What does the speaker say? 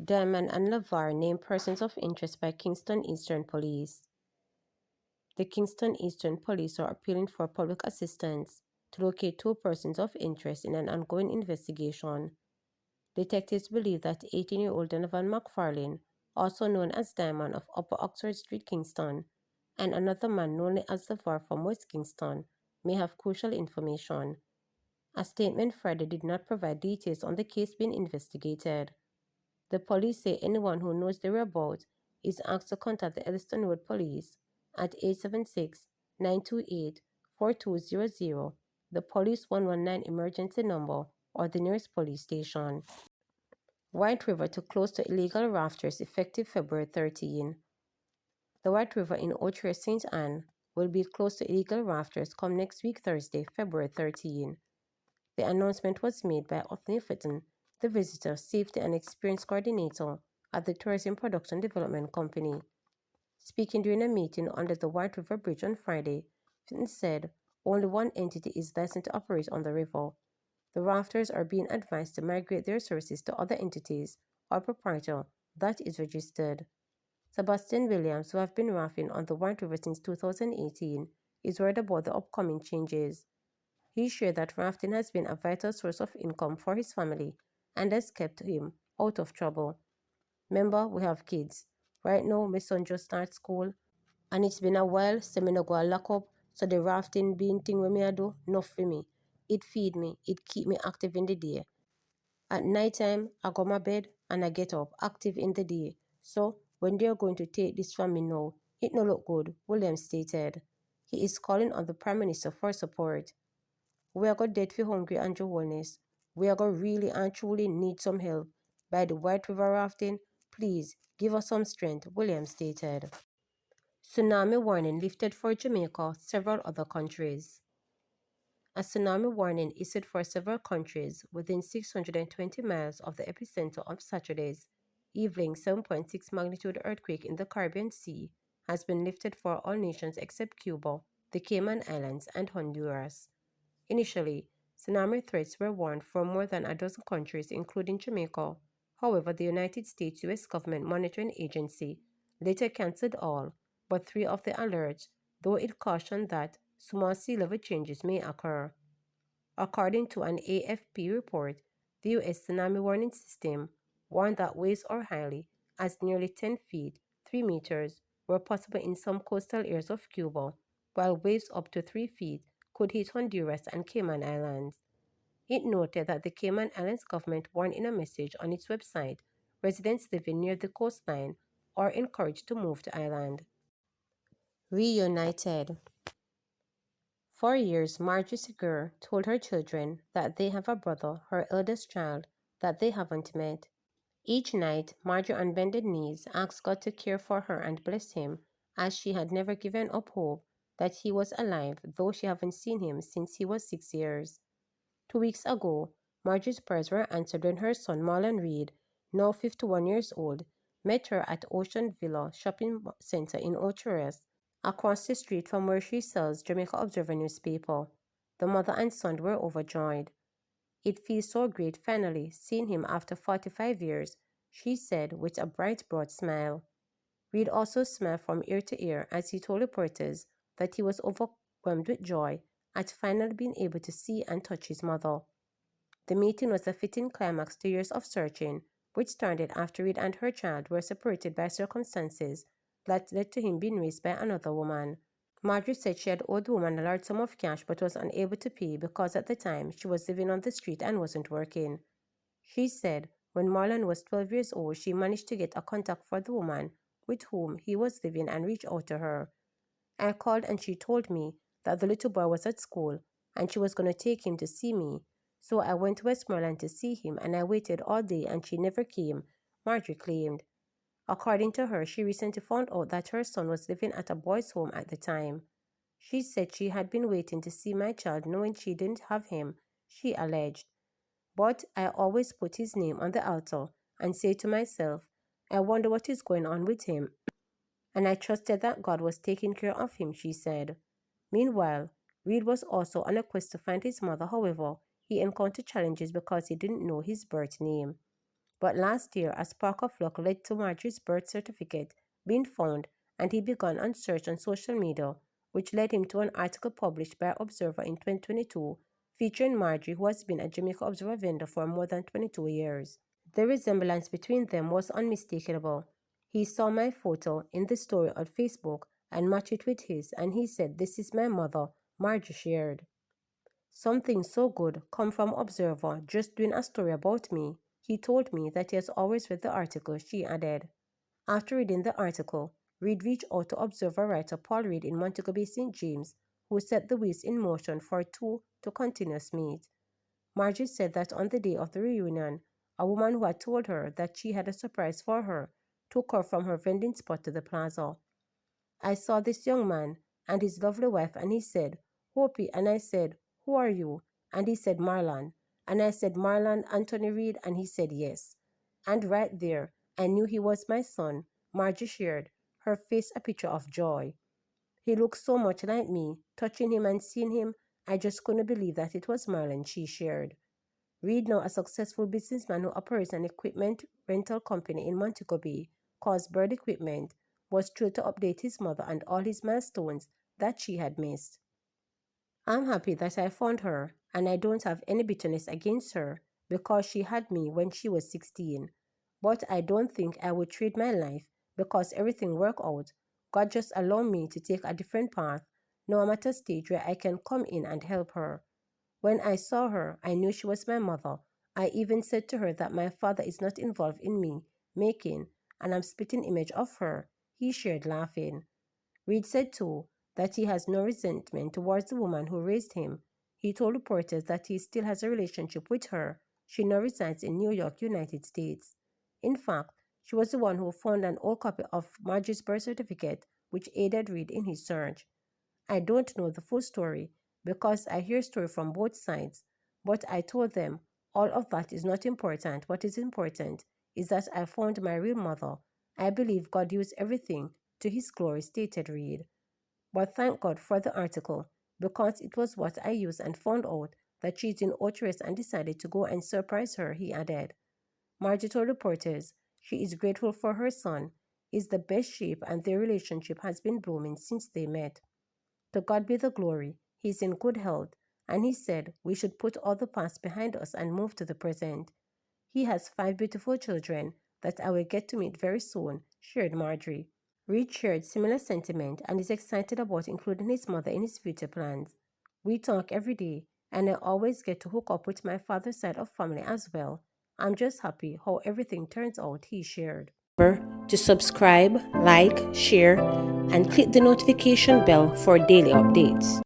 Diamond and LaVar named persons of interest by Kingston Eastern Police. The Kingston Eastern Police are appealing for public assistance to locate two persons of interest in an ongoing investigation. Detectives believe that 18-year-old Donovan McFarlane, also known as Diamond of Upper Oxford Street, Kingston, and another man known as LaVar from West Kingston, may have crucial information. A statement Friday did not provide details on the case being investigated. The police say anyone who knows their whereabouts is asked to contact the Elliston Road Police at 876-928-4200, the Police 119 emergency number, or the nearest police station. White River to close to illegal rafters effective February 13. The White River in Ochre St. Anne will be closed to illegal rafters come next week Thursday, February 13. The announcement was made by Anthony Fitton, the Visitor, Safety and Experience Coordinator at the Tourism Production Development Company. Speaking during a meeting under the White River Bridge on Friday, Fitton said only one entity is licensed to operate on the river. The rafters are being advised to migrate their services to other entities or proprietor that is registered. Sebastian Williams, who have been rafting on the White River since 2018, is worried about the upcoming changes. He shared that rafting has been a vital source of income for his family and has kept him out of trouble. Remember, we have kids. Right now, my son just started school, and it's been a while, so me no go lock up, so the rafting being thing with me I do, enough for me. It feed me, it keep me active in the day. At night time, I go my bed and I get up, active in the day. So, when they are going to take this from me now, it no look good, Williams stated. He is calling on the Prime Minister for support. We are going dead for hungry and joyless. We are going really and truly need some help. By the White River rafting, please give us some strength, Williams stated. Tsunami warning lifted for Jamaica, several other countries. A tsunami warning issued for several countries within 620 miles of the epicenter of Saturday's evening 7.6 magnitude earthquake in the Caribbean Sea has been lifted for all nations except Cuba, the Cayman Islands, and Honduras. Initially, tsunami threats were warned from more than a dozen countries, including Jamaica. However, the United States U.S. Government Monitoring Agency later canceled all but three of the alerts, though it cautioned that small sea level changes may occur. According to an AFP report, the U.S. tsunami warning system warned that waves are highly, as nearly 10 feet, 3 meters, were possible in some coastal areas of Cuba, while waves up to 3 feet could hit Honduras and Cayman Islands. It noted that the Cayman Islands government warned in a message on its website residents living near the coastline are encouraged to move to island. Reunited. For years, Margie Segur told her children that they have a brother, her eldest child, that they haven't met. Each night, Margie on bended knees asked God to care for her and bless him, as she had never given up hope that he was alive, though she haven't seen him since he was 6 years. 2 weeks ago, Margie's prayers were answered when her son Marlon Reed, now 51 years old, met her at Ocean Villa Shopping Center in Ocho across the street from where she sells Jamaica Observer newspaper. The mother and son were overjoyed. It feels so great finally seeing him after 45 years, she said with a bright, broad smile. Reed also smiled from ear to ear as he told reporters that he was overwhelmed with joy at finally being able to see and touch his mother. The meeting was a fitting climax to years of searching, which started after Reed and her child were separated by circumstances that led to him being raised by another woman. Marjorie said she had owed the woman a large sum of cash but was unable to pay because at the time she was living on the street and wasn't working. She said when Marlon was 12 years old, she managed to get a contact for the woman with whom he was living and reached out to her. I called and she told me that the little boy was at school and she was going to take him to see me. So I went to Westmoreland to see him and I waited all day and she never came, Marjorie claimed. According to her, she recently found out that her son was living at a boys' home at the time. She said she had been waiting to see my child knowing she didn't have him, she alleged. But I always put his name on the altar and say to myself, I wonder what is going on with him. and I trusted that God was taking care of him, she said. Meanwhile, Reed was also on a quest to find his mother. However, he encountered challenges because he didn't know his birth name. But last year, a spark of luck led to Marjorie's birth certificate being found, and he began a search on social media, which led him to an article published by Observer in 2022 featuring Marjorie, who has been a Jamaica Observer vendor for more than 22 years. The resemblance between them was unmistakable. He saw my photo in the story on Facebook and matched it with his, and he said, "This is my mother," Marjorie shared. "Something so good come from Observer just doing a story about me. He told me that he has always read the article," she added. After reading the article, Reed reached out to Observer writer Paul Reed in Montego Bay, St. James, who set the wheels in motion for two to continuous meet. Marjorie said that on the day of the reunion, a woman who had told her that she had a surprise for her took her from her vending spot to the plaza. "I saw this young man and his lovely wife, and he said, 'Hopi,' and I said, 'Who are you?' And he said, 'Marlon.' And I said, 'Marlon Anthony Reed?' And he said, 'Yes.' And right there, I knew he was my son," Marjorie shared, her face a picture of joy. "He looked so much like me. Touching him and seeing him, I just couldn't believe that it was Marlon," she shared. Reed, now a successful businessman who operates an equipment rental company in Montego Bay called Bird Equipment, was thrilled to update his mother and all his milestones that she had missed. "I'm happy that I found her, and I don't have any bitterness against her because she had me when she was 16. But I don't think I would trade my life because everything worked out. God just allowed me to take a different path. Now I'm at a stage where I can come in and help her. When I saw her, I knew she was my mother. I even said to her that my father is not involved in me making, and I'm spitting image of her," he shared, laughing. Reed said too that he has no resentment towards the woman who raised him. He told reporters that he still has a relationship with her. She now resides in New York, United States. In fact, she was the one who found an old copy of Margie's birth certificate, which aided Reed in his search. "I don't know the full story because I hear stories from both sides, but I told them all of that is not important. What is important is that I found my real mother. I believe God used everything to his glory," stated Reed. "But thank God for the article because it was what I used and found out that she's in Otres and decided to go and surprise her," he added. Margie told reporters she is grateful for her son, is the best shape, and their relationship has been blooming since they met. "To God be the glory, he's in good health, and he said we should put all the past behind us and move to the present. He has 5 beautiful children that I will get to meet very soon," shared Marjorie. Reed shared similar sentiment and is excited about including his mother in his future plans. "We talk every day, and I always get to hook up with my father's side of family as well. I'm just happy how everything turns out," he shared. Remember to subscribe, like, share, and click the notification bell for daily updates.